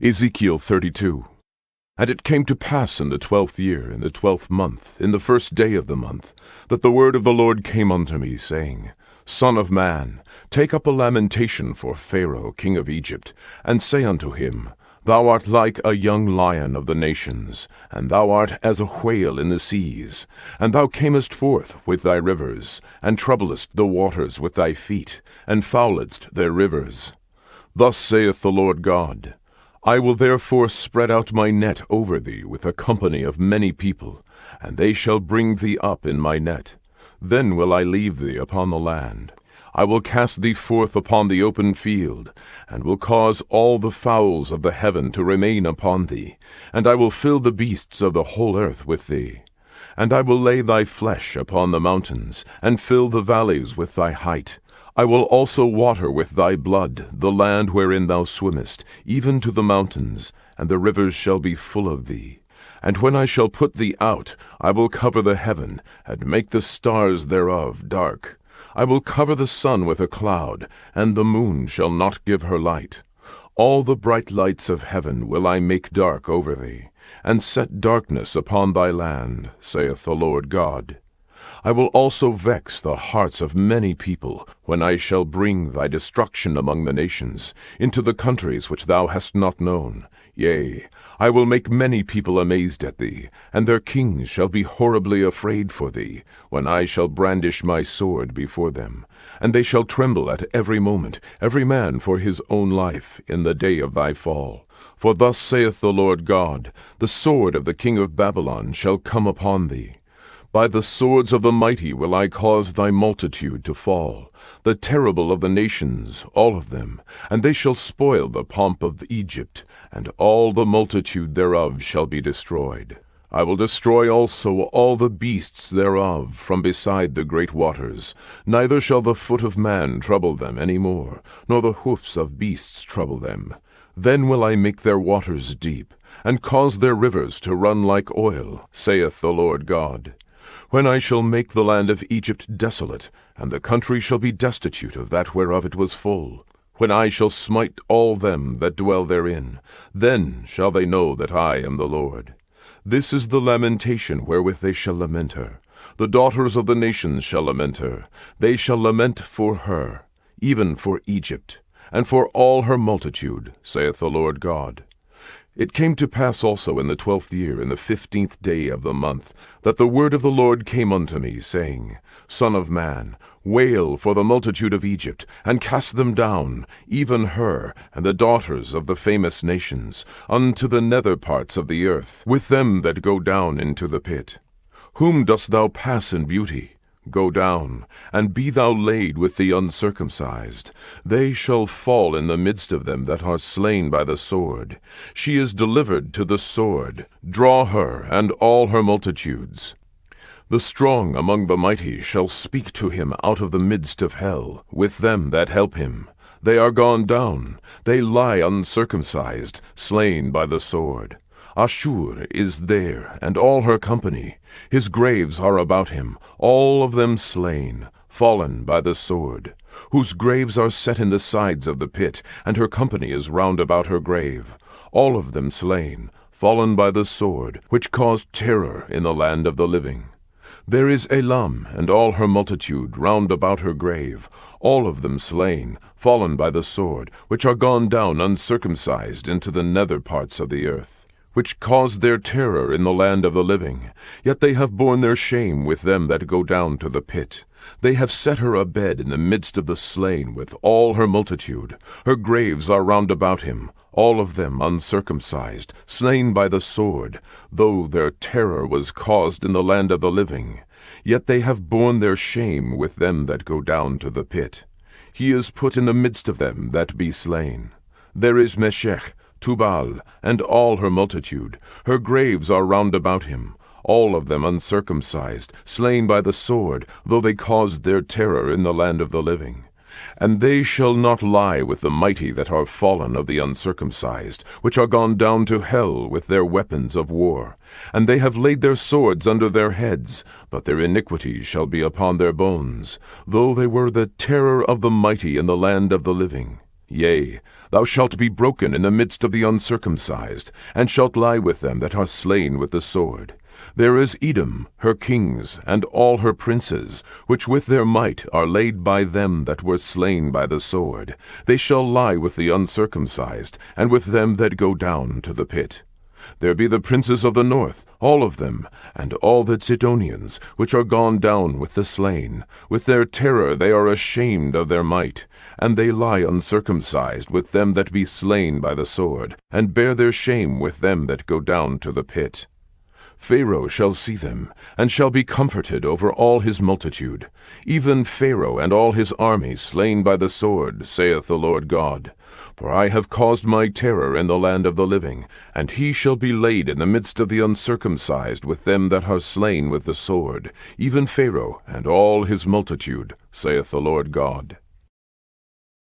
Ezekiel 32. And it came to pass in the 12th year, in the 12th month, in the first day of the month, that the word of the Lord came unto me, saying, Son of man, take up a lamentation for Pharaoh king of Egypt, and say unto him, Thou art like a young lion of the nations, and thou art as a whale in the seas. And thou camest forth with thy rivers, and troublest the waters with thy feet, and fouledst their rivers. Thus saith the Lord God, I will therefore spread out my net over thee with a company of many people, and they shall bring thee up in my net. Then will I leave thee upon the land. I will cast thee forth upon the open field, and will cause all the fowls of the heaven to remain upon thee, and I will fill the beasts of the whole earth with thee. And I will lay thy flesh upon the mountains, and fill the valleys with thy height. I will also water with thy blood the land wherein thou swimmest, even to the mountains, and the rivers shall be full of thee. And when I shall put thee out, I will cover the heaven, and make the stars thereof dark. I will cover the sun with a cloud, and the moon shall not give her light. All the bright lights of heaven will I make dark over thee, and set darkness upon thy land, saith the Lord God. I will also vex the hearts of many people, when I shall bring thy destruction among the nations, into the countries which thou hast not known. Yea, I will make many people amazed at thee, and their kings shall be horribly afraid for thee, when I shall brandish my sword before them. And they shall tremble at every moment, every man for his own life, in the day of thy fall. For thus saith the Lord God, the sword of the king of Babylon shall come upon thee. By the swords of the mighty will I cause thy multitude to fall, the terrible of the nations, all of them, and they shall spoil the pomp of Egypt, and all the multitude thereof shall be destroyed. I will destroy also all the beasts thereof from beside the great waters, neither shall the foot of man trouble them any more, nor the hoofs of beasts trouble them. Then will I make their waters deep, and cause their rivers to run like oil, saith the Lord God. When I shall make the land of Egypt desolate, and the country shall be destitute of that whereof it was full, when I shall smite all them that dwell therein, then shall they know that I am the Lord. This is the lamentation wherewith they shall lament her. The daughters of the nations shall lament her. They shall lament for her, even for Egypt, and for all her multitude, saith the Lord God. It came to pass also in the 12th year, in the 15th day of the month, that the word of the Lord came unto me, saying, Son of man, wail for the multitude of Egypt, and cast them down, even her, and the daughters of the famous nations, unto the nether parts of the earth, with them that go down into the pit. Whom dost thou pass in beauty? Go down, and be thou laid with the uncircumcised. They shall fall in the midst of them that are slain by the sword. She is delivered to the sword. Draw her, and all her multitudes. The strong among the mighty shall speak to him out of the midst of hell, with them that help him. They are gone down, they lie uncircumcised, slain by the sword. Ashur is there, and all her company. His graves are about him, all of them slain, fallen by the sword, whose graves are set in the sides of the pit, and her company is round about her grave. All of them slain, fallen by the sword, which caused terror in the land of the living. There is Elam, and all her multitude, round about her grave, all of them slain, fallen by the sword, which are gone down uncircumcised into the nether parts of the earth, which caused their terror in the land of the living. Yet they have borne their shame with them that go down to the pit. They have set her a bed in the midst of the slain with all her multitude. Her graves are round about him, all of them uncircumcised, slain by the sword, though their terror was caused in the land of the living. Yet they have borne their shame with them that go down to the pit. He is put in the midst of them that be slain. There is Meshech, Tubal, and all her multitude. Her graves are round about him, all of them uncircumcised, slain by the sword, though they caused their terror in the land of the living. And they shall not lie with the mighty that are fallen of the uncircumcised, which are gone down to hell with their weapons of war. And they have laid their swords under their heads, but their iniquity shall be upon their bones, though they were the terror of the mighty in the land of the living. Yea, thou shalt be broken in the midst of the uncircumcised, and shalt lie with them that are slain with the sword. There is Edom, her kings, and all her princes, which with their might are laid by them that were slain by the sword. They shall lie with the uncircumcised, and with them that go down to the pit. There be the princes of the north, all of them, and all the Zidonians, which are gone down with the slain. With their terror they are ashamed of their might, and they lie uncircumcised with them that be slain by the sword, and bear their shame with them that go down to the pit. Pharaoh shall see them, and shall be comforted over all his multitude, even Pharaoh and all his army slain by the sword, saith the Lord God. For I have caused my terror in the land of the living, and he shall be laid in the midst of the uncircumcised with them that are slain with the sword, even Pharaoh and all his multitude, saith the Lord God.